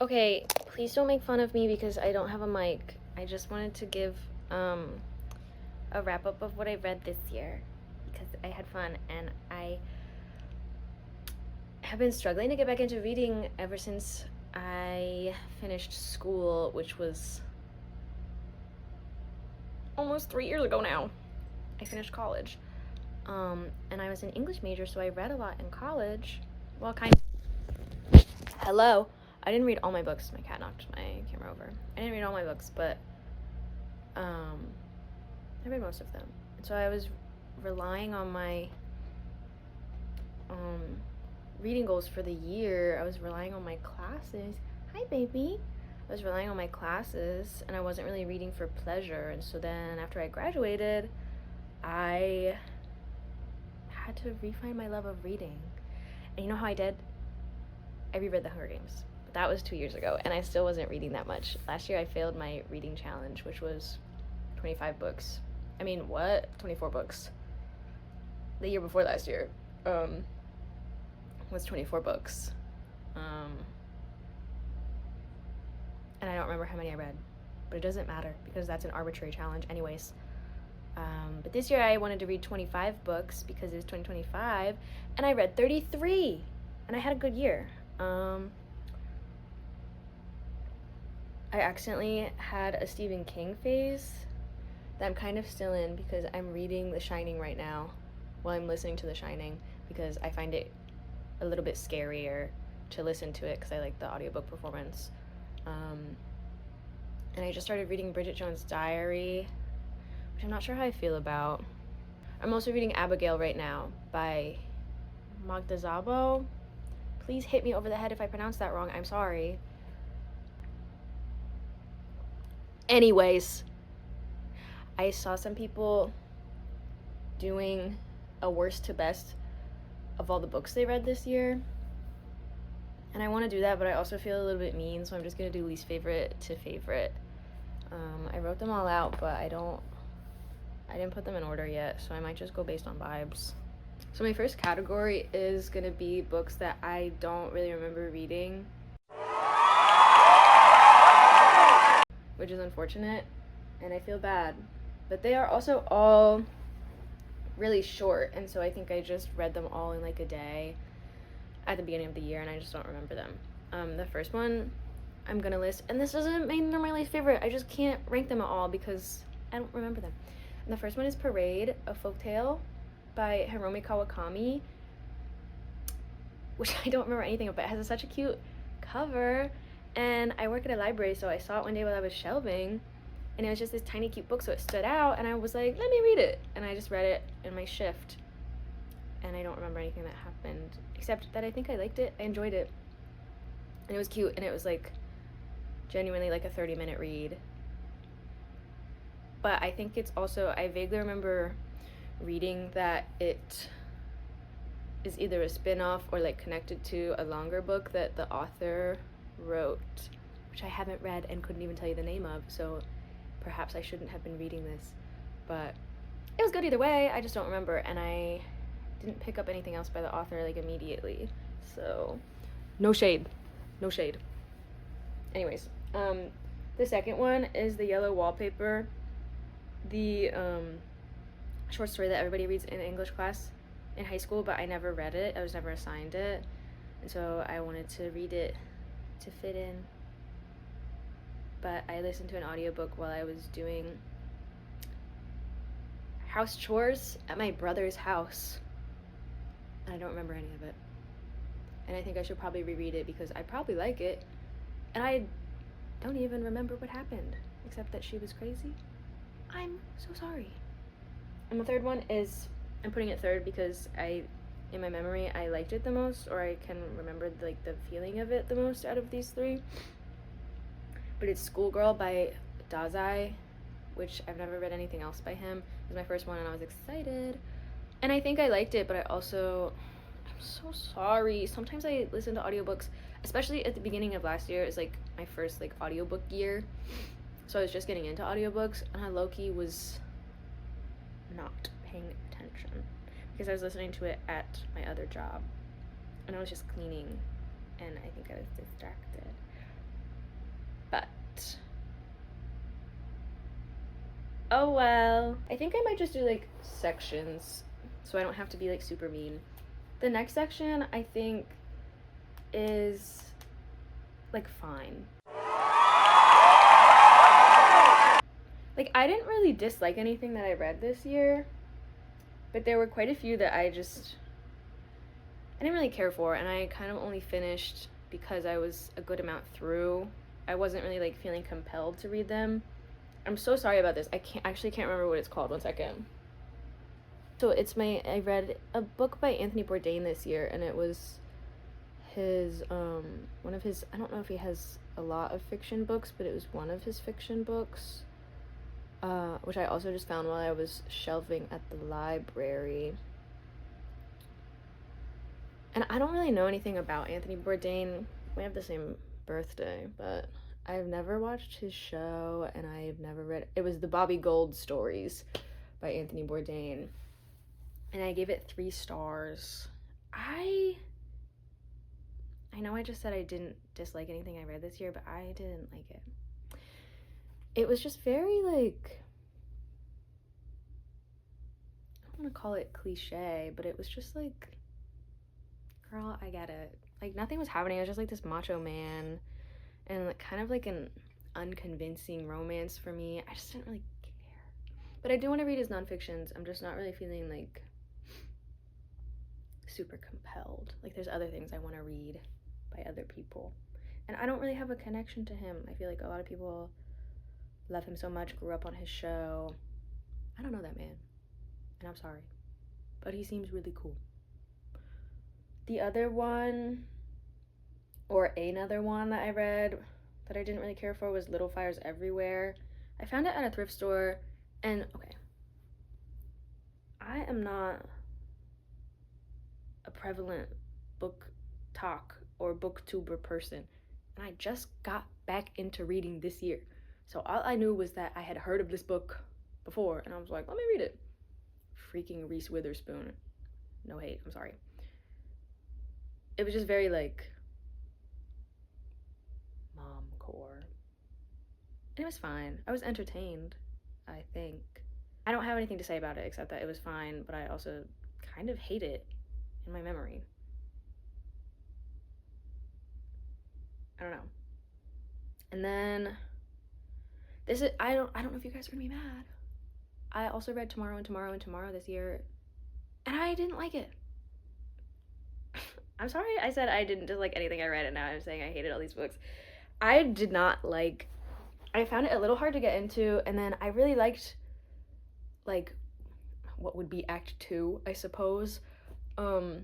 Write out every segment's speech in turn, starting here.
Okay, please don't make fun of me because I don't have a mic. I just wanted to give a wrap up of what I read this year because I had fun and I have been struggling to get back into reading ever since I finished school, which was almost 3 years ago now. I finished college. And I was an English major, so I read a lot in college. Well, kind of. Hello. I didn't read all my books. My cat knocked my camera over. I didn't read all my books, but I read most of them. And so I was relying on my reading goals for the year. I was relying on my classes. Hi, baby. I was relying on my classes, and I wasn't really reading for pleasure. And so then after I graduated, I had to refine my love of reading. And you know how I did? I reread The Hunger Games. But that was 2 years ago, and I still wasn't reading that much. Last year I failed my reading challenge, which was 25 books. I mean, what? 24 books. The year before last year was 24 books. And I don't remember how many I read. But it doesn't matter because that's an arbitrary challenge anyways. But this year I wanted to read 25 books because it's 2025, and I read 33, and I had a good year. I accidentally had a Stephen King phase that I'm kind of still in because I'm reading The Shining right now while I'm listening to The Shining because I find it a little bit scarier to listen to it because I like the audiobook performance. And I just started reading Bridget Jones' Diary, which I'm not sure how I feel about. I'm also reading Abigail right now by Magda Szabo. Please hit me over the head if I pronounce that wrong. I'm sorry. Anyways, I saw some people doing a worst to best of all the books they read this year. And I want to do that, but I also feel a little bit mean, so I'm just going to do least favorite to favorite. I wrote them all out, but I didn't put them in order yet, so I might just go based on vibes. So my first category is going to be books that I don't really remember reading, which is unfortunate, and I feel bad. But they are also all really short, and so I think I just read them all in like a day at the beginning of the year, and I just don't remember them. The first one I'm gonna list, and this doesn't mean they're my least favorite, I just can't rank them at all because I don't remember them. And the first one is Parade, a Folktale by Hiromi Kawakami, which I don't remember anything of, but it has such a cute cover, and I work at a library, so I saw it one day while I was shelving, and it was just this tiny cute book, so it stood out, and I was like, let me read it, and I just read it in my shift, and I don't remember anything that happened, except that I think I liked it, I enjoyed it, and it was cute, and it was like genuinely like a 30-minute read. But I think it's also, I vaguely remember reading that it is either a spin-off or like connected to a longer book that the author wrote, which I haven't read and couldn't even tell you the name of, so perhaps I shouldn't have been reading this, but it was good either way. I just don't remember, and I didn't pick up anything else by the author like immediately, so no shade. Anyways, the second one is The Yellow Wallpaper, the short story that everybody reads in English class in high school, but I never read it. I was never assigned it, and so I wanted to read it to fit in. But I listened to an audiobook while I was doing house chores at my brother's house. I don't remember any of it. And I think I should probably reread it because I probably like it. And I don't even remember what happened, except that she was crazy. I'm so sorry. And the third one is, I'm putting it third because in my memory, I liked it the most, or I can remember like the feeling of it the most out of these three. But it's Schoolgirl by Dazai, which I've never read anything else by him. It was my first one and I was excited. And I think I liked it, but I'm so sorry. Sometimes I listen to audiobooks, especially at the beginning of last year. It's like my first like audiobook year. So I was just getting into audiobooks, and I low-key was not paying attention because I was listening to it at my other job, and I was just cleaning, and I think I was distracted. Oh well. I think I might just do like sections so I don't have to be like super mean. The next section I think is like fine. Like I didn't really dislike anything that I read this year, but there were quite a few that I didn't really care for, and I kind of only finished because I was a good amount through. I wasn't really like feeling compelled to read them. I'm so sorry about this. I can't remember what it's called. 1 second. So I read a book by Anthony Bourdain this year, and it was his one of his, I don't know if he has a lot of fiction books, but it was one of his fiction books, which I also just found while I was shelving at the library. And I don't really know anything about Anthony Bourdain. We have the same birthday, but I've never watched his show, and I've never read it. Was the Bobby Gold Stories by Anthony Bourdain, and I gave it 3 stars. I know I just said I didn't dislike anything I read this year, but I didn't like it. It was just very like, I don't want to call it cliche, but it was just like, girl, I get it. Like nothing was happening. It was just like this macho man and like kind of like an unconvincing romance for me. I just didn't really care. But I do want to read his nonfictions. I'm just not really feeling like super compelled. Like there's other things I want to read by other people. And I don't really have a connection to him. I feel like a lot of people love him so much, grew up on his show. I don't know that man. And I'm sorry. But he seems really cool. The other one, or another one that I read that I didn't really care for, was Little Fires Everywhere. I found it at a thrift store, and okay, I am not a prevalent book talk or booktuber person, and I just got back into reading this year. So all I knew was that I had heard of this book before, and I was like, let me read it. Freaking Reese Witherspoon. No hate, I'm sorry. It was just very like mom-core. And it was fine. I was entertained, I think. I don't have anything to say about it except that it was fine, but I also kind of hate it in my memory. I don't know. And then this is, I don't know if you guys are gonna be mad. I also read Tomorrow and Tomorrow and Tomorrow this year, and I didn't like it. I'm sorry I said I didn't dislike anything I read, and now I'm saying I hated all these books. I did not like, I found it a little hard to get into, and then I really liked like what would be act 2, I suppose. I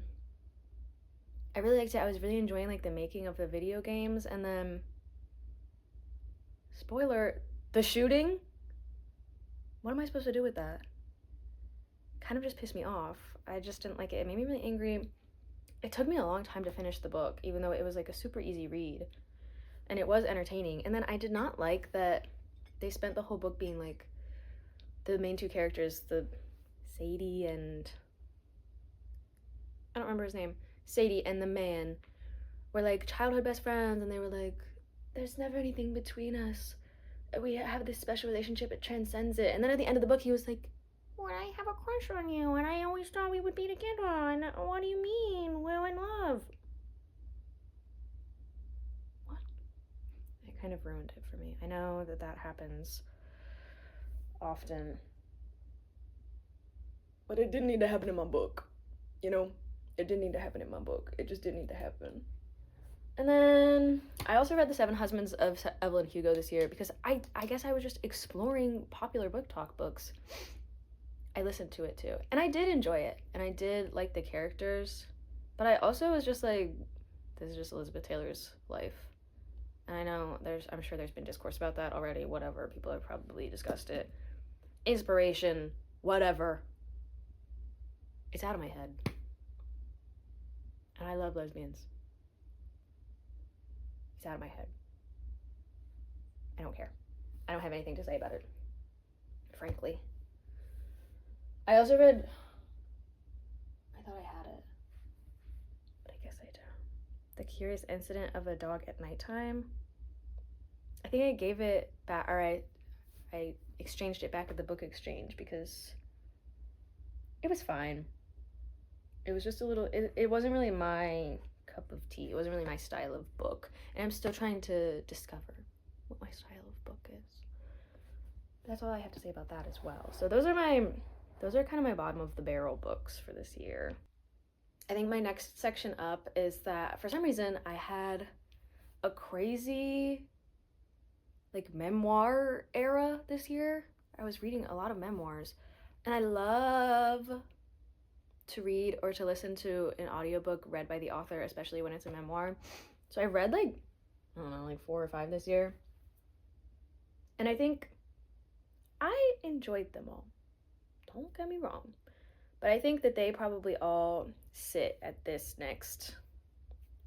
really liked it. I was really enjoying like the making of the video games, and then spoiler, the shooting. What am I supposed to do with that? Kind of just pissed me off. I just didn't like it. It made me really angry. It took me a long time to finish the book, even though it was like a super easy read, and it was entertaining. And then I did not like that they spent the whole book being like the main 2 characters, the Sadie and I don't remember his name. Sadie and the man were like childhood best friends, and they were like, there's never anything between us. We have this special relationship, it transcends it. And then at the end of the book, he was like, well, I have a crush on you, and I always thought we would be together, and what do you mean? We're in love. What? It kind of ruined it for me. I know that happens often, but it didn't need to happen in my book. You know? It didn't need to happen in my book. It just didn't need to happen. And then I also read The 7 Husbands of Evelyn Hugo this year because I guess I was just exploring popular book talk books. I listened to it too. And I did enjoy it. And I did like the characters. But I also was just like, this is just Elizabeth Taylor's life. And I know I'm sure there's been discourse about that already. Whatever. People have probably discussed it. Inspiration. Whatever. It's out of my head. And I love lesbians. It's out of my head. I don't care. I don't have anything to say about it, frankly. I also read, I thought I had it, but I guess I don't. The Curious Incident of a Dog at Nighttime. I think I gave it back, or I exchanged it back at the book exchange because it was fine. It was just a little, it wasn't really my cup of tea. It wasn't really my style of book. And I'm still trying to discover what my style of book is. That's all I have to say about that as well. So those are kind of my bottom of the barrel books for this year. I think my next section up is that for some reason I had a crazy like memoir era this year. I was reading a lot of memoirs, and I love to read or to listen to an audiobook read by the author, especially when it's a memoir. So I read like, I don't know, like 4 or 5 this year. And I think I enjoyed them all. Don't get me wrong. But I think that they probably all sit at this next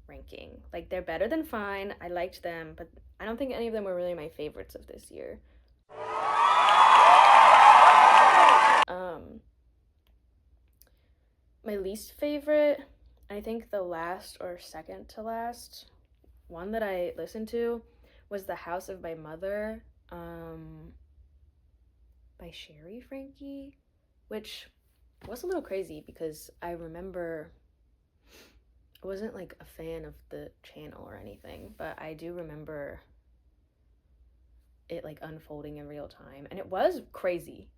ranking. Like, they're better than fine. I liked them, but I don't think any of them were really my favorites of this year. My least favorite, I think the last or second to last one that I listened to was The House of My Mother, by Sherry Frankie, which was a little crazy because I remember I wasn't like a fan of the channel or anything, but I do remember it like unfolding in real time, and it was crazy,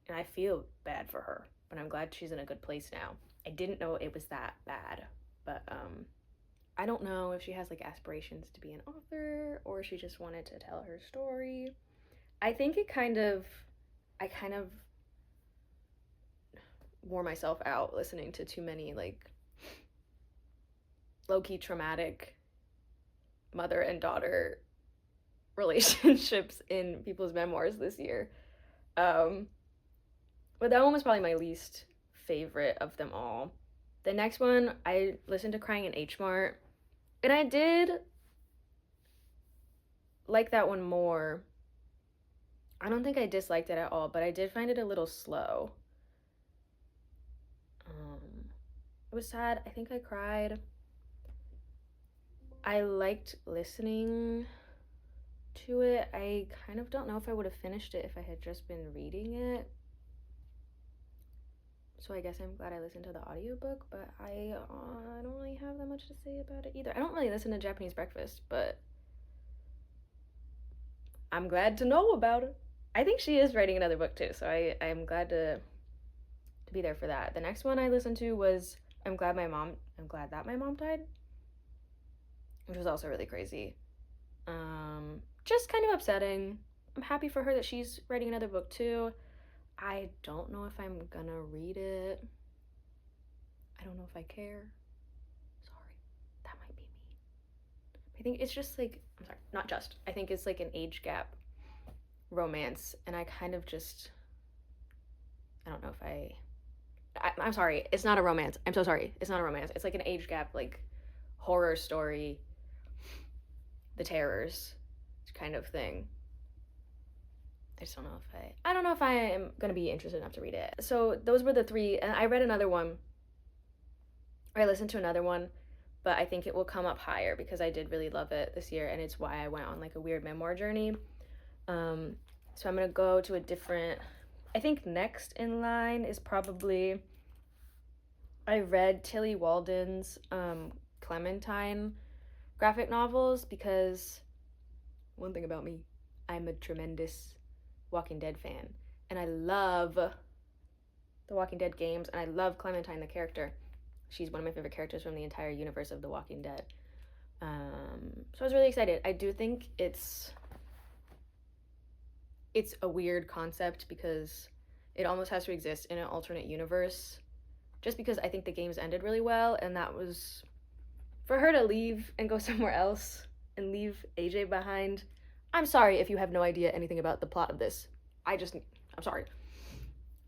and I feel bad for her, but I'm glad she's in a good place now. I didn't know it was that bad, but I don't know if she has like aspirations to be an author or she just wanted to tell her story. I think I kind of wore myself out listening to too many like low-key traumatic mother and daughter relationships in people's memoirs this year. But that one was probably my least favorite of them all. The next one, I listened to Crying in H Mart, and I did like that one more. I don't think I disliked it at all, but I did find it a little slow. It was sad. I think I cried. I liked listening to it. I kind of don't know if I would have finished it if I had just been reading it. So I guess I'm glad I listened to the audiobook, but I don't really have that much to say about it either. I don't really listen to Japanese Breakfast, but I'm glad to know about it. I think she is writing another book too, so I'm glad to be there for that. The next one I listened to was I'm glad that my mom died, which was also really crazy. Just kind of upsetting. I'm happy for her that she's writing another book too. I don't know if I'm gonna read it. I don't know if I care. Sorry, that might be me. I think it's just like, I'm sorry, not just. I think it's like an age gap romance, and I kind of just, I don't know if I'm sorry, it's not a romance. I'm so sorry. It's not a romance. It's like an age gap, like horror story, The Terrors kind of thing. I just don't know if I don't know if I am going to be interested enough to read it. So those were the 3, and I read another one, or I listened to another one, but I think it will come up higher because I did really love it this year, and it's why I went on like a weird memoir journey. So I'm going to go to a different, I think next in line is probably, I read Tillie Walden's Clementine graphic novels because one thing about me, I'm a tremendous Walking Dead fan, and I love the Walking Dead games, and I love Clementine the character. She's one of my favorite characters from the entire universe of The Walking Dead. So I was really excited. I do think it's a weird concept because it almost has to exist in an alternate universe, just because I think the games ended really well, and that was for her to leave and go somewhere else and leave AJ behind. I'm sorry if you have no idea anything about the plot of this. I'm sorry.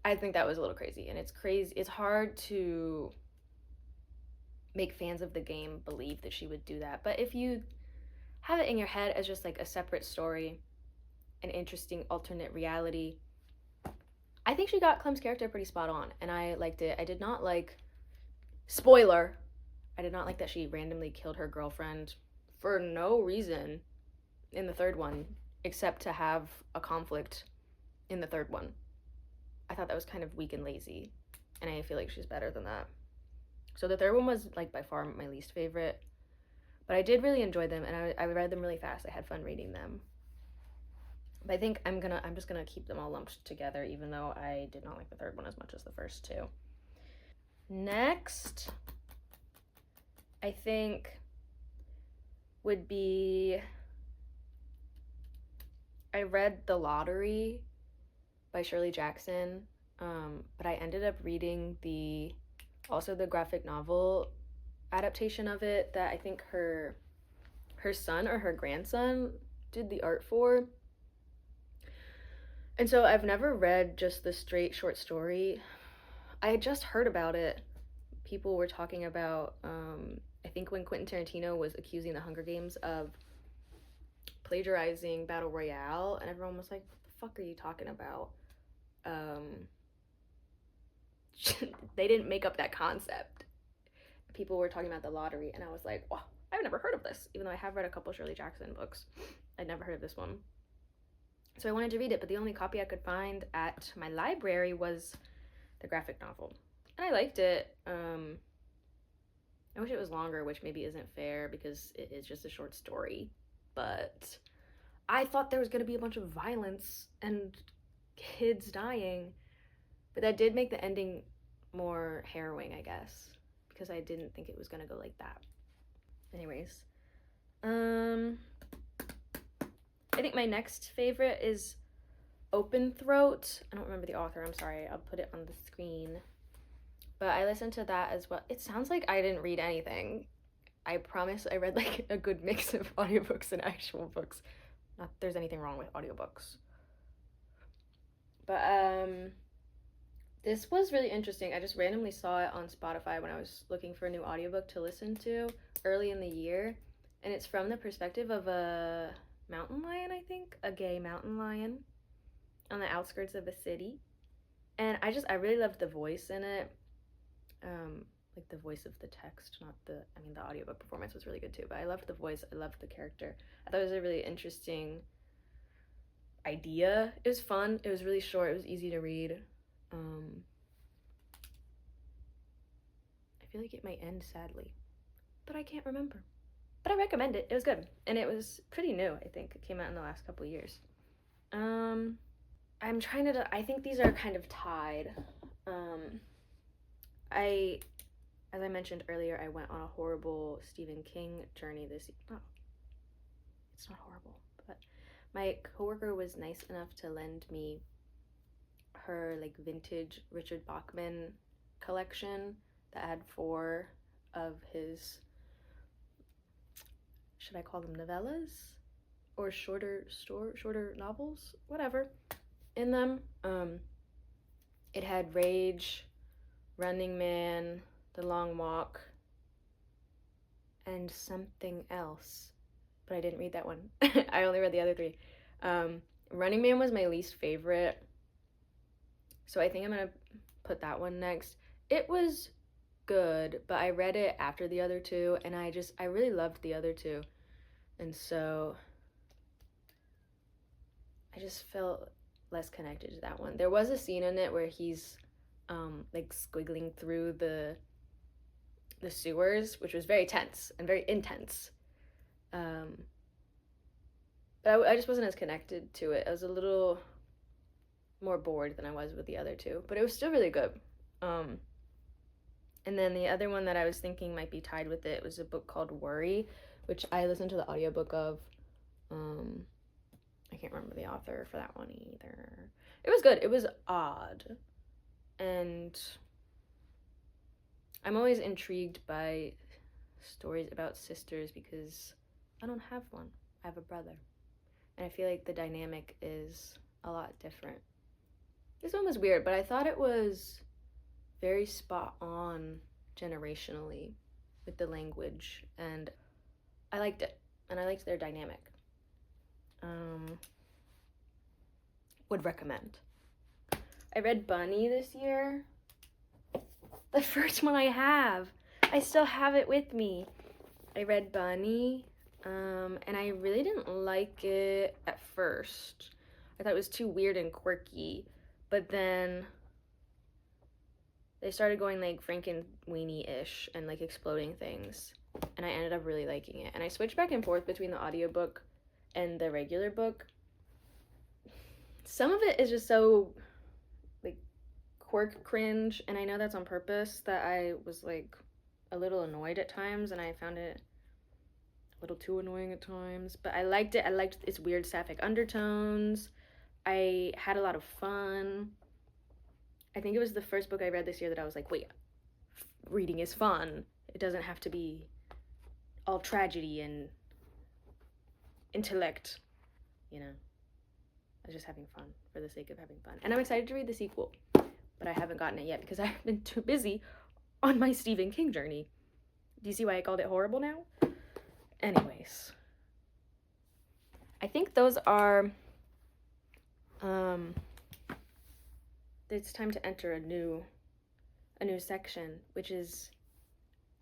I think that was a little crazy, and it's crazy. It's hard to make fans of the game believe that she would do that. But if you have it in your head as just like a separate story, an interesting alternate reality, I think she got Clem's character pretty spot on, and I liked it. I did not like, spoiler, I did not like that she randomly killed her girlfriend for no reason. in the third one, except to have a conflict in the third one. I thought that was kind of weak and lazy, and I feel like she's better than that. So the third one was like by far my least favorite, but I did really enjoy them, and I read them really fast. I had fun reading them. But I think I'm just gonna keep them all lumped together, even though I did not like the third one as much as the first two. Next, I think would be, I read The Lottery by Shirley Jackson, but I ended up reading the graphic novel adaptation of it that I think her son or her grandson did the art for. And so I've never read just the straight short story. I had just heard about it. People were talking about, I think when Quentin Tarantino was accusing the Hunger Games of plagiarizing Battle Royale, and everyone was like, what the fuck are you talking about? They didn't make up that concept. People were talking about The Lottery, and I was like, wow, I've never heard of this. Even though I have read a couple Shirley Jackson books, I'd never heard of this one. So I wanted to read it, but the only copy I could find at my library was the graphic novel. And I liked it. I wish it was longer, which maybe isn't fair because it is just a short story. But I thought there was going to be a bunch of violence and kids dying. But that did make the ending more harrowing, I guess, because I didn't think it was going to go like that. Anyways, I think my next favorite is Open Throat. I don't remember the author, I'm sorry. I'll put it on the screen. But I listened to that as well. It sounds like I didn't read anything. I promise I read like a good mix of audiobooks and actual books. Not that there's anything wrong with audiobooks. But this was really interesting. I just randomly saw it on Spotify when I was looking for a new audiobook to listen to early in the year. And it's from the perspective of a mountain lion, I think. A gay mountain lion on the outskirts of a city. And I really loved the voice in it. Like the voice of the text, not the audiobook performance was really good too, but I loved the voice, I loved the character. I thought it was a really interesting idea. It was fun, it was really short, it was easy to read. I feel like it might end sadly, but I can't remember. But I recommend it, it was good, and it was pretty new, I think. It came out in the last couple years. I think these are kind of tied. As I mentioned earlier, I went on a horrible Stephen King journey this year. Oh, it's not horrible, but my coworker was nice enough to lend me her like vintage Richard Bachman collection that had 4 of his, should I call them novellas or shorter novels, whatever, in them. It had Rage, Running Man, The Long Walk, and something else, but I didn't read that one. I only read the other 3. Running Man was my least favorite, so I think I'm gonna put that one next. It was good, but I read it after the other 2, and I really loved the other 2, and so I just felt less connected to that one. There was a scene in it where he's like squiggling through the sewers, which was very tense and very intense. But I just wasn't as connected to it. I was a little more bored than I was with the other 2, but it was still really good. And then the other one that I was thinking might be tied with it was a book called Worry, which I listened to the audiobook of. I can't remember the author for that one either. It was good. It was odd. And I'm always intrigued by stories about sisters because I don't have one. I have a brother. And I feel like the dynamic is a lot different. This one was weird, but I thought it was very spot on generationally with the language, and I liked it, and I liked their dynamic. Would recommend. I read Bunny this year. The first one I have. I still have it with me. I read Bunny. And I really didn't like it at first. I thought it was too weird and quirky, but then they started going like Frankenweenie-ish and like exploding things, and I ended up really liking it. And I switched back and forth between the audiobook and the regular book. Some of it is just so like quirk cringe, and I know that's on purpose, that I was like a little annoyed at times, and I found it a little too annoying at times, but I liked it. I liked its weird sapphic undertones. I had a lot of fun. I think it was the first book I read this year that I was like, wait, reading is fun. It doesn't have to be all tragedy and intellect, you know. I was just having fun for the sake of having fun. And I'm excited to read the sequel, but I haven't gotten it yet because I've been too busy on my Stephen King journey. Do you see why I called it horrible now? Anyways, I think those are, it's time to enter a new section, which is,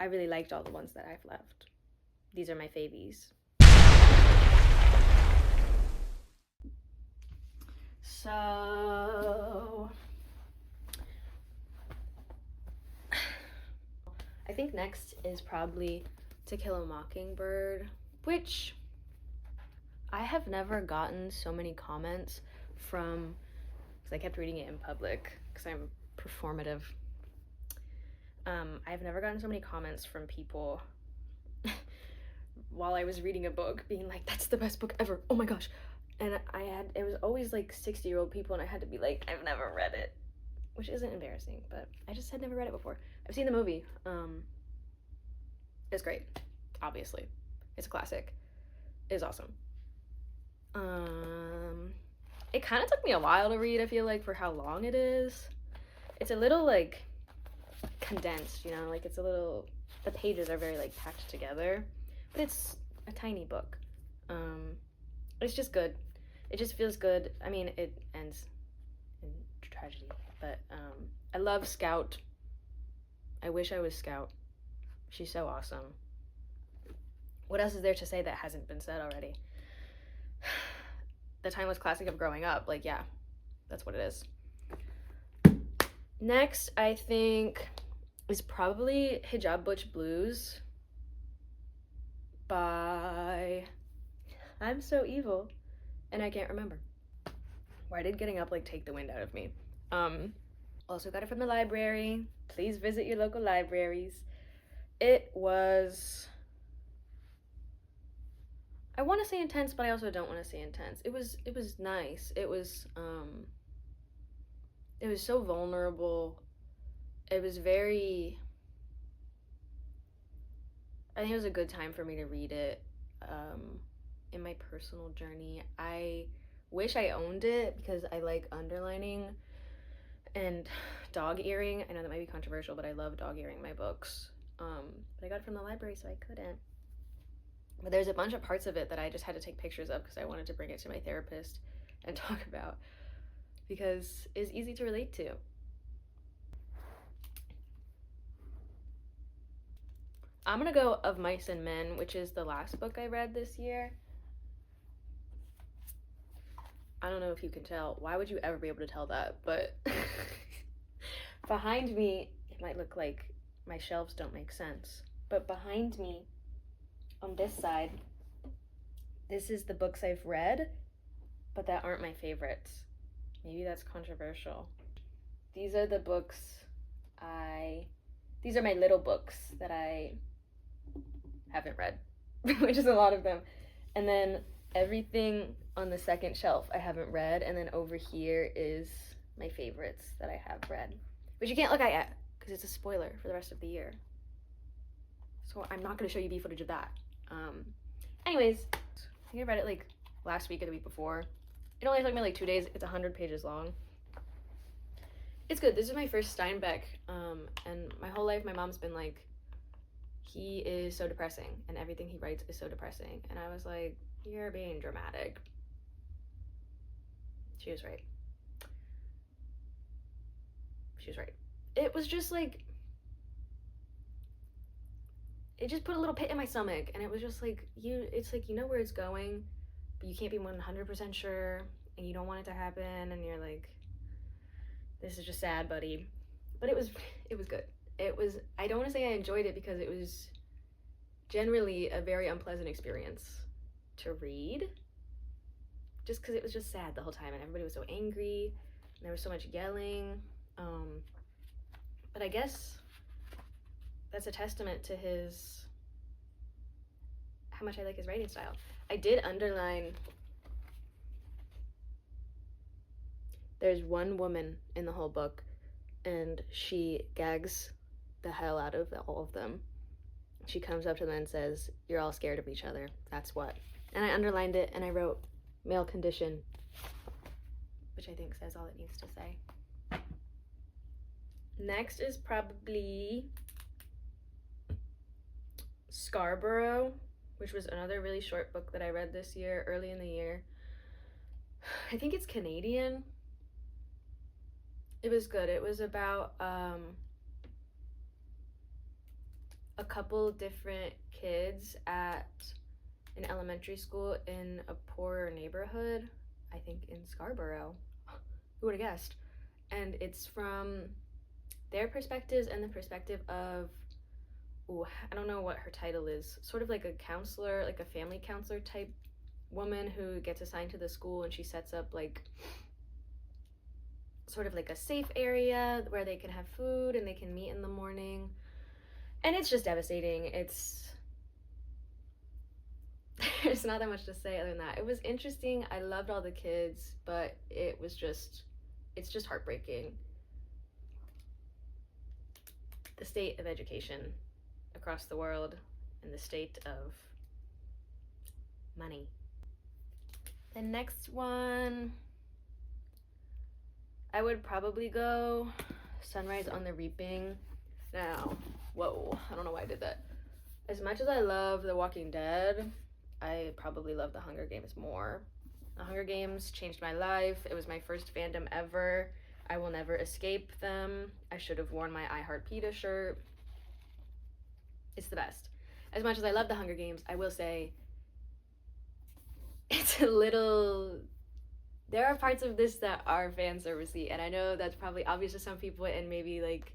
I really liked all the ones that I've left. These are my favies. So, I think next is probably To Kill a Mockingbird, which I have never gotten so many comments from, because I kept reading it in public because I'm performative. I've never gotten so many comments from people while I was reading a book being like, that's the best book ever, oh my gosh. And it was always like 60-year-old people, and I had to be like, I've never read it, which isn't embarrassing, but I just had never read it before. I've seen the movie. It's great, obviously. It's a classic. It's awesome. It kind of took me a while to read, I feel like, for how long it is. It's a little, like, condensed, you know? Like, it's a little... The pages are very, like, packed together. But it's a tiny book. It's just good. It just feels good. I mean, it ends in tragedy. But, I love Scout. I wish I was Scout. She's so awesome. What else is there to say that hasn't been said already? The timeless classic of growing up. Like, yeah, that's what it is. Next, I think, is probably Hijab Butch Blues by I'm So Evil, and I can't remember. Why did getting up, like, take the wind out of me? Also got it from the library. Please visit your local libraries. It was... I want to say intense, but I also don't want to say intense. It was nice. It was so vulnerable. It was very... I think it was a good time for me to read it in my personal journey. I wish I owned it because I like underlining and dog-earing. I know that might be controversial, but I love dog-earing my books. But I got it from the library, so I couldn't. But there's a bunch of parts of it that I just had to take pictures of because I wanted to bring it to my therapist and talk about, because it's easy to relate to. I'm gonna go Of Mice and Men, which is the last book I read this year. I don't know if you can tell. Why would you ever be able to tell that? But behind me, it might look like my shelves don't make sense. But behind me, on this side, this is the books I've read, but that aren't my favorites. Maybe that's controversial. These are the books these are my little books that I haven't read, which is a lot of them. And then everything on the second shelf I haven't read, and then over here is my favorites that I have read, which you can't look at yet because it's a spoiler for the rest of the year. So I'm not going to show you B footage of that. Anyways, I think I read it like last week or the week before. It only took me like 2 days. It's 100 pages long. It's good. This is my first Steinbeck, and my whole life my mom's been like, he is so depressing and everything he writes is so depressing. And I was like, you're being dramatic. She was right. She was right. It was just like, it just put a little pit in my stomach, and it was just like, it's like, you know where it's going, but you can't be 100% sure, and you don't want it to happen, and you're like, this is just sad, buddy. But it was good. I don't want to say I enjoyed it, because it was generally a very unpleasant experience to read, just because it was just sad the whole time, and everybody was so angry, and there was so much yelling. But I guess that's a testament to how much I like his writing style. I did underline, there's one woman in the whole book, and she gags the hell out of all of them. She comes up to them and says, "You're all scared of each other. That's what." And I underlined it, and I wrote male condition, which I think says all it needs to say. Next is probably Scarborough, which was another really short book that I read this year, early in the year. I think it's Canadian. It was good. It was about a couple different kids at an elementary school in a poorer neighborhood, I think in Scarborough. Who would have guessed? And it's from their perspectives and the perspective of, I don't know what her title is, sort of like a counselor, like a family counselor type woman who gets assigned to the school, and she sets up like sort of like a safe area where they can have food and they can meet in the morning. And it's just devastating. There's not that much to say other than that. It was interesting. I loved all the kids, but it's just heartbreaking. The state of education across the world and the state of money. The next one, I would probably go Sunrise on the Reaping. Now, whoa, I don't know why I did that. As much as I love The Walking Dead, I probably love The Hunger Games more. The Hunger Games changed my life. It was my first fandom ever. I will never escape them. I should have worn my I Heart PETA shirt. It's the best. As much as I love The Hunger Games, I will say it's a little... There are parts of this that are fan servicey, and I know that's probably obvious to some people, and maybe like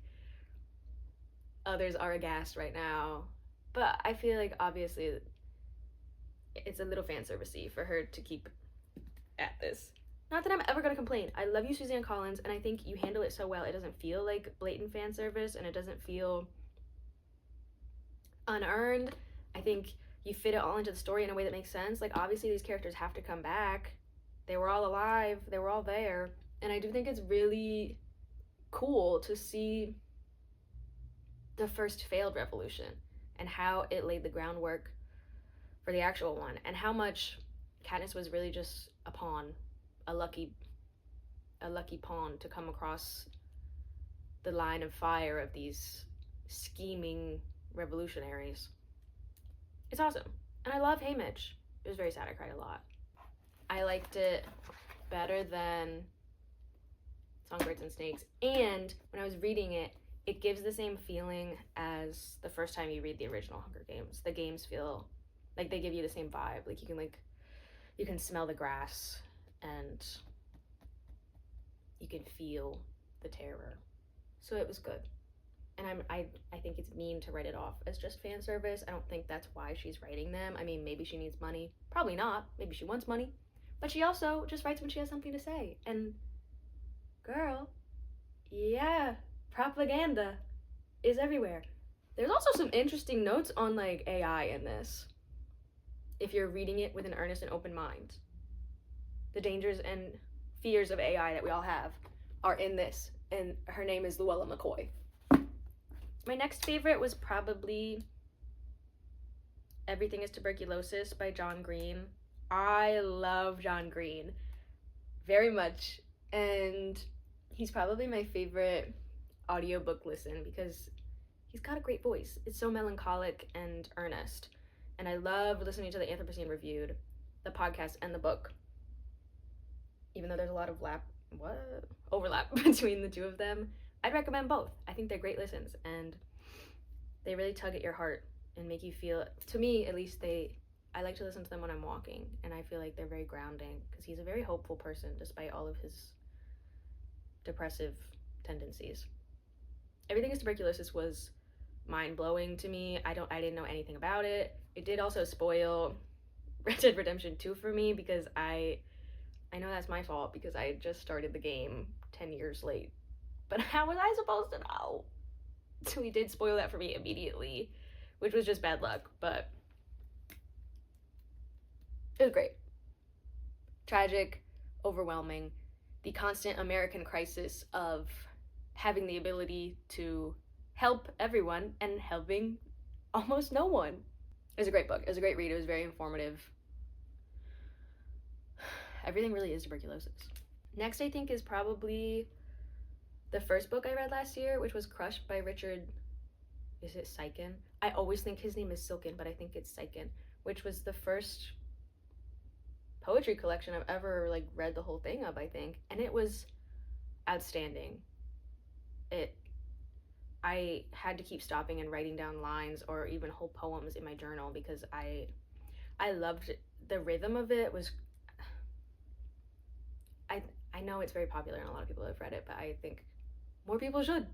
others are aghast right now. But I feel like obviously it's a little fan servicey for her to keep at this. Not that I'm ever gonna complain. I love you, Suzanne Collins, and I think you handle it so well. It doesn't feel like blatant fan service, and it doesn't feel unearned. I think you fit it all into the story in a way that makes sense. Like, obviously these characters have to come back. They were all alive. They were all there. And I do think it's really cool to see the first failed revolution and how it laid the groundwork for the actual one, and how much Katniss was really just a pawn, a lucky pawn to come across the line of fire of these scheming revolutionaries. It's awesome. And I love Haymitch. It was very sad. I cried a lot. I liked it better than Songbirds and Snakes. And when I was reading it, it gives the same feeling as the first time you read the original Hunger Games. The games feel like they give you the same vibe. Like you can smell the grass and you can feel the terror. So it was good. And I think it's mean to write it off as just fan service. I don't think that's why she's writing them. I mean, maybe she needs money. Probably not. Maybe she wants money. But she also just writes when she has something to say. And girl, yeah, propaganda is everywhere. There's also some interesting notes on like AI in this, if you're reading it with an earnest and open mind. The dangers and fears of AI that we all have are in this, and her name is Luella McCoy. My next favorite was probably Everything is Tuberculosis by John Green. I love John Green very much, and he's probably my favorite audiobook listen because he's got a great voice. It's so melancholic and earnest, and I love listening to the Anthropocene Reviewed, the podcast, and the book, even though there's a lot of overlap between the two of them. I'd recommend both. I think they're great listens, and they really tug at your heart and make you feel, to me at least, I like to listen to them when I'm walking, and I feel like they're very grounding because he's a very hopeful person despite all of his depressive tendencies. Everything is Tuberculosis was mind-blowing to me. I didn't know anything about it. It did also spoil Red Dead Redemption 2 for me because I know that's my fault because I just started the game 10 years late. But how was I supposed to know? So he did spoil that for me immediately, which was just bad luck, but it was great. Tragic, overwhelming, the constant American crisis of having the ability to help everyone and helping almost no one. It was a great book. It was a great read. It was very informative. Everything really is Tuberculosis. Next, I think, is probably the first book I read last year, which was Crushed by Richard, is it Saiken? I always think his name is Silken, but I think it's Saiken, which was the first poetry collection I've ever read the whole thing of, I think, and it was outstanding. I had to keep stopping and writing down lines or even whole poems in my journal because I loved it. The rhythm of it was, I know it's very popular and a lot of people have read it, but I think more people should.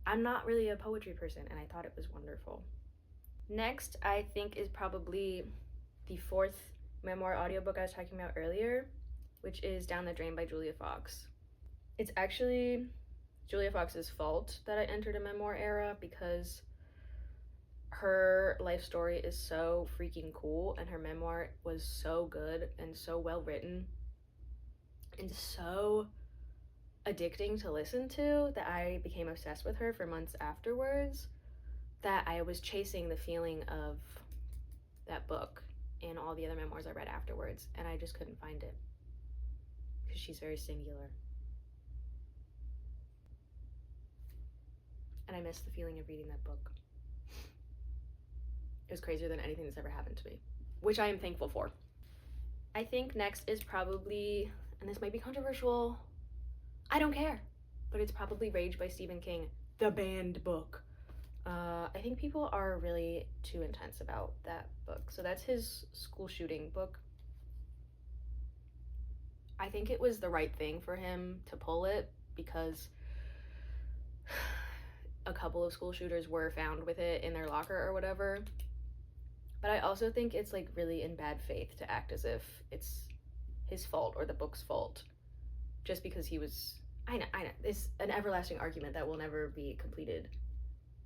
I'm not really a poetry person, and I thought it was wonderful. Next, I think, is probably the fourth memoir audiobook I was talking about earlier, which is Down the Drain by Julia Fox. It's actually Julia Fox's fault that I entered a memoir era because her life story is so freaking cool and her memoir was so good and so well written and so addicting to listen to that I became obsessed with her for months afterwards, that I was chasing the feeling of that book and all the other memoirs I read afterwards, and I just couldn't find it because she's very singular. And I missed the feeling of reading that book. It was crazier than anything that's ever happened to me, which I am thankful for. I think next is probably, and this might be controversial, I don't care, but it's probably Rage by Stephen King, the banned book. I think people are really too intense about that book. So that's his school shooting book. I think it was the right thing for him to pull it because a couple of school shooters were found with it in their locker or whatever. But I also think it's really in bad faith to act as if it's his fault or the book's fault just because he was, I know, it's an everlasting argument that will never be completed,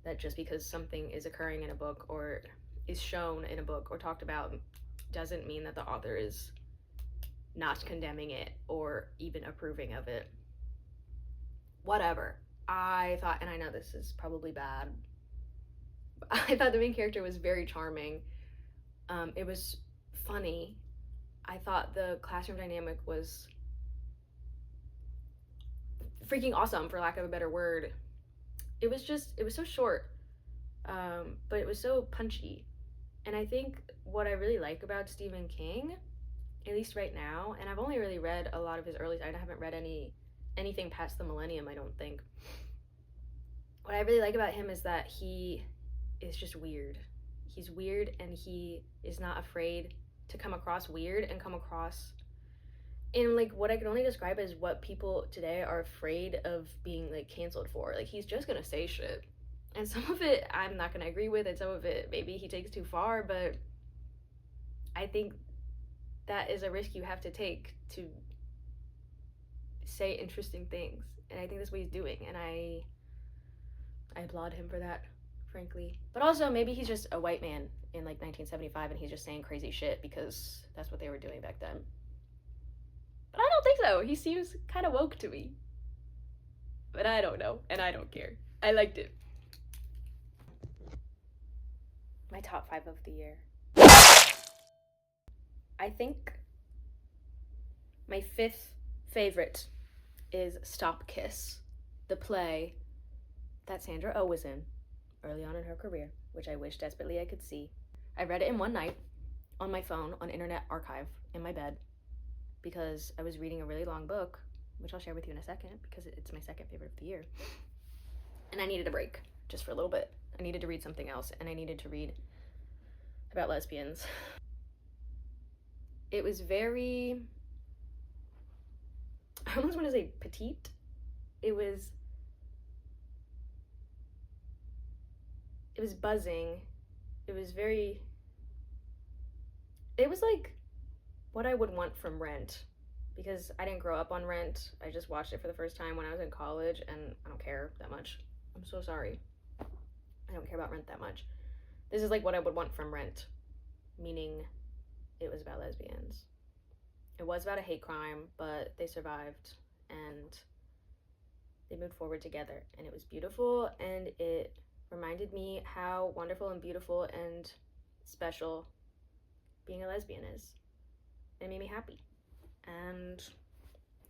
that just because something is occurring in a book or is shown in a book or talked about doesn't mean that the author is not condemning it or even approving of it. Whatever. I thought, and I know this is probably bad, but I thought the main character was very charming. It was funny. I thought the classroom dynamic was freaking awesome, for lack of a better word. It was so short, but it was so punchy. And I think what I really like about Stephen King, at least right now, and I've only really read a lot of his early, I haven't read anything past the Millennium, I don't think. What I really like about him is that he is just weird. He's weird, and he is not afraid to come across weird and come across in what I can only describe as what people today are afraid of being canceled for. He's just gonna say shit, and some of it I'm not gonna agree with, and some of it maybe he takes too far, but I think that is a risk you have to take to say interesting things, and I think that's what he's doing, and I applaud him for that, frankly. But also, maybe he's just a white man in 1975 and he's just saying crazy shit because that's what they were doing back then. But I don't think so. He seems kind of woke to me. But I don't know, and I don't care. I liked it. My top 5 of the year. I think my 5th favorite is Stop Kiss, the play that Sandra Oh was in early on in her career, which I wish desperately I could see. I read it in one night on my phone on Internet Archive in my bed because I was reading a really long book, which I'll share with you in a second because it's my 2nd favorite of the year. And I needed a break just for a little bit. I needed to read something else, and I needed to read about lesbians. It was very, I almost want to say petite. It was buzzing. It was like what I would want from Rent, because I didn't grow up on Rent. I just watched it for the first time when I was in college, and I don't care that much. I'm so sorry. I don't care about Rent that much. This is like what I would want from Rent, meaning it was about lesbians. It was about a hate crime, but they survived and they moved forward together, and it was beautiful, and it reminded me how wonderful and beautiful and special being a lesbian is. It made me happy, and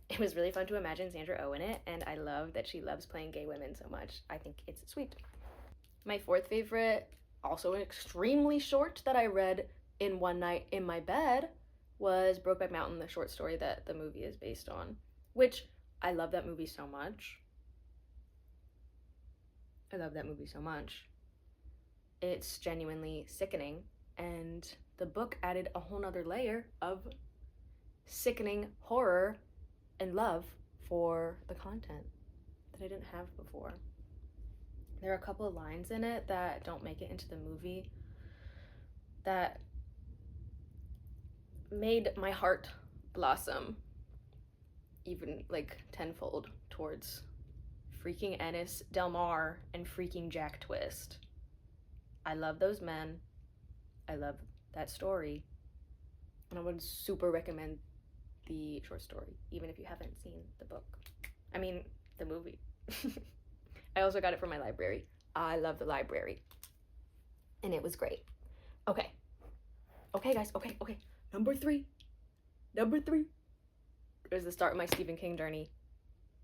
it was really fun to imagine Sandra Oh in it, and I love that she loves playing gay women so much. I think it's sweet. My fourth favorite, also extremely short, that I read in one night in my bed was Brokeback Mountain, the short story that the movie is based on, which I love that movie so much. I love that movie so much. It's genuinely sickening, and the book added a whole nother layer of sickening horror and love for the content that I didn't have before. There are a couple of lines in it that don't make it into the movie that made my heart blossom even like tenfold towards freaking Ennis Del Mar and freaking Jack Twist. I love those men. I love that story. And I would super recommend the short story, even if you haven't seen the book. I mean, the movie. I also got it from my library. I love the library. And it was great. Okay. Okay, guys. Okay. Number three. It was the start of my Stephen King journey.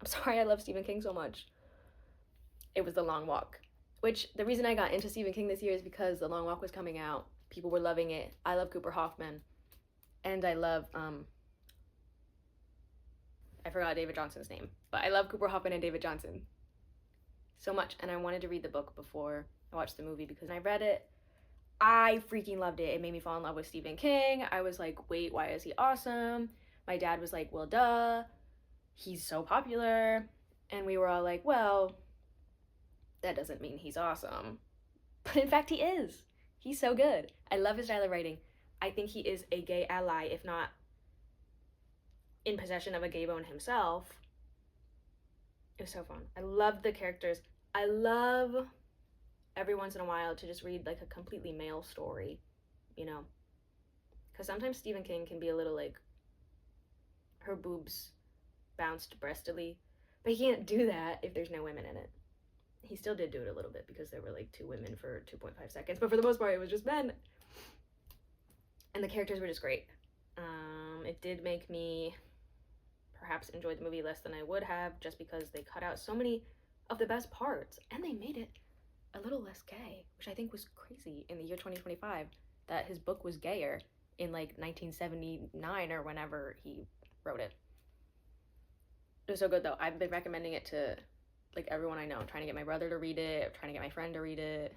I'm sorry I love Stephen King so much. It was The Long Walk, which the reason I got into Stephen King this year is because The Long Walk was coming out. People were loving it. I love Cooper Hoffman. And I love, I forgot David Johnson's name, but I love Cooper Hoffman and David Johnson so much. And I wanted to read the book before I watched the movie, because when I read it, I freaking loved it. It made me fall in love with Stephen King. I was like, wait, why is he awesome? My dad was like, well, duh, he's so popular. And we were all like, well, that doesn't mean he's awesome. But in fact, he is. He's so good. I love his style of writing. I think he is a gay ally, if not in possession of a gay bone himself. It was so fun. I love the characters. I love every once in a while to just read like a completely male story, you know? Because sometimes Stephen King can be a little like, her boobs bounced breastily. But he can't do that if there's no women in it. He still did do it a little bit because there were like 2 women for 2.5 seconds. But for the most part, it was just men. And the characters were just great. It did make me perhaps enjoy the movie less than I would have, just because they cut out so many of the best parts. And they made it a little less gay, which I think was crazy in the year 2025, that his book was gayer in like 1979 or whenever he wrote it. It was so good though. I've been recommending it to like everyone I know. I'm trying to get my brother to read it. I'm trying to get my friend to read it.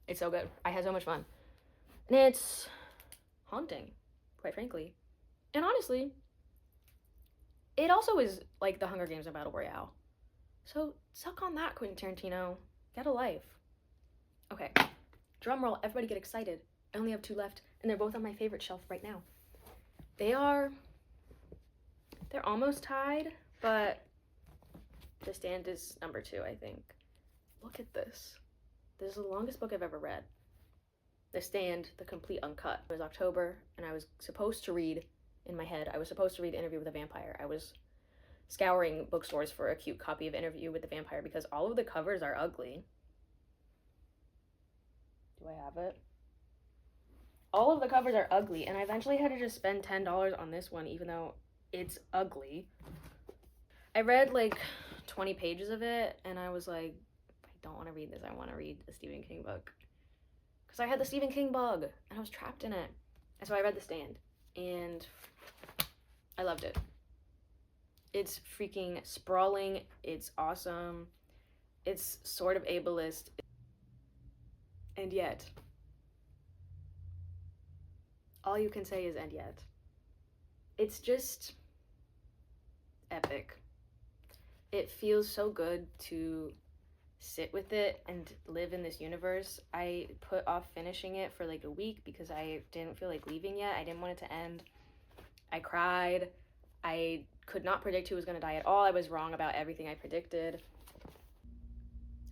It's so good. I had so much fun. And it's haunting, quite frankly. And honestly, it also is like the Hunger Games and Battle Royale. So suck on that, Quentin Tarantino. Get a life. Okay, drum roll, everybody get excited. I only have 2 left, and they're both on my favorite shelf right now. They're almost tied, but The Stand is number 2, I think. Look at this. This is the longest book I've ever read. The Stand, the complete uncut. It was October, and I was supposed to read, in my head, I was supposed to read Interview with a Vampire. I was scouring bookstores for a cute copy of Interview with the Vampire because all of the covers are ugly. Do I have it? All of the covers are ugly, and I eventually had to just spend $10 on this one, even though it's ugly. I read like 20 pages of it, and I was like, I don't want to read this. I want to read the Stephen King book. Because I had the Stephen King bug, and I was trapped in it. And so I read The Stand, and I loved it. It's freaking sprawling. It's awesome. It's sort of ableist. And yet, all you can say is and yet. It's just epic. It feels so good to sit with it and live in this universe. I put off finishing it for like a week because I didn't feel like leaving yet. I didn't want it to end. I cried. I could not predict who was going to die at all. I was wrong about everything I predicted.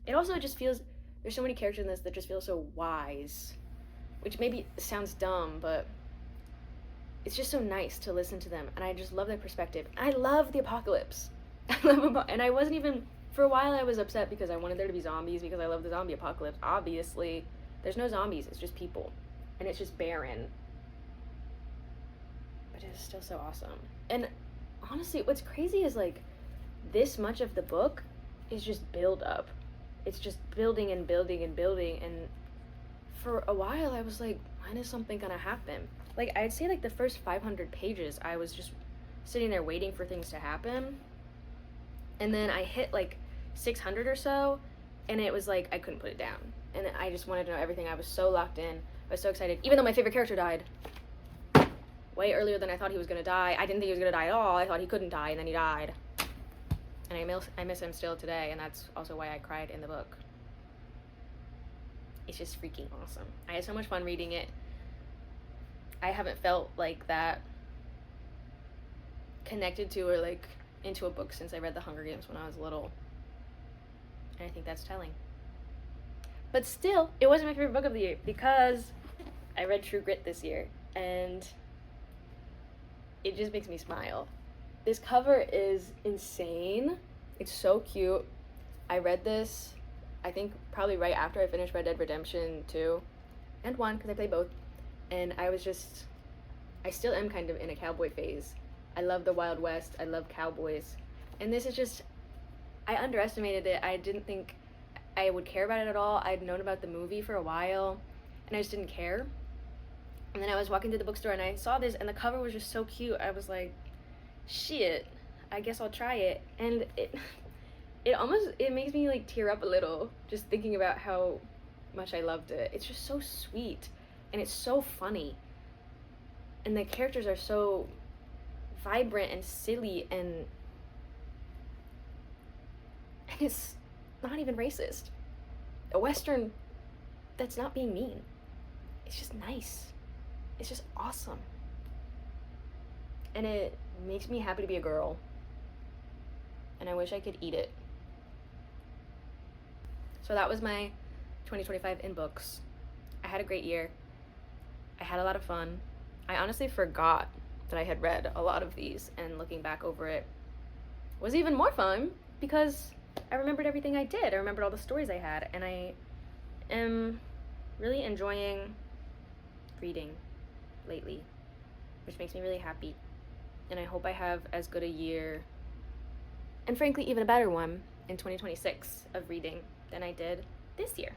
It also just feels, there's so many characters in this that just feel so wise, which maybe sounds dumb, but it's just so nice to listen to them, and I just love their perspective. I love the apocalypse. And I wasn't even, for a while I was upset because I wanted there to be zombies because I love the zombie apocalypse. Obviously, there's no zombies, it's just people, and it's just barren. But it's still so awesome. And honestly, what's crazy is like, this much of the book is just build up. It's just building and building and building, and for a while I was like, when is something gonna happen? Like, I'd say like the first 500 pages I was just sitting there waiting for things to happen, and then I hit like 600 or so, and it was like I couldn't put it down, and I just wanted to know everything. I was so locked in. I was so excited, even though my favorite character died way earlier than I thought he was gonna die. I didn't think he was gonna die at all. I thought he couldn't die, and then he died. And I miss him still today, and that's also why I cried in the book. It's just freaking awesome. I had so much fun reading it. I haven't felt like that connected to or like into a book since I read The Hunger Games when I was little. And I think that's telling. But still, it wasn't my favorite book of the year because I read True Grit this year, and it just makes me smile. This cover is insane. It's so cute. I read this, I think, probably right after I finished Red Dead Redemption 2 and 1, because I played both. And I still am kind of in a cowboy phase. I love the Wild West. I love cowboys. And this is just, I underestimated it. I didn't think I would care about it at all. I'd known about the movie for a while, and I just didn't care. And then I was walking through the bookstore, and I saw this, and the cover was just so cute. I was like, shit, I guess I'll try it. And it makes me like tear up a little just thinking about how much I loved it. It's just so sweet, and it's so funny, and the characters are so vibrant and silly, and it's not even racist. A Western that's not being mean. It's just nice. It's just awesome. And it makes me happy to be a girl. And I wish I could eat it. So that was my 2025 in books. I had a great year. I had a lot of fun. I honestly forgot that I had read a lot of these, and looking back over it was even more fun because I remembered everything I did. I remembered all the stories I had, and I am really enjoying reading lately, which makes me really happy. And I hope I have as good a year, and frankly even a better one, in 2026 of reading than I did this year.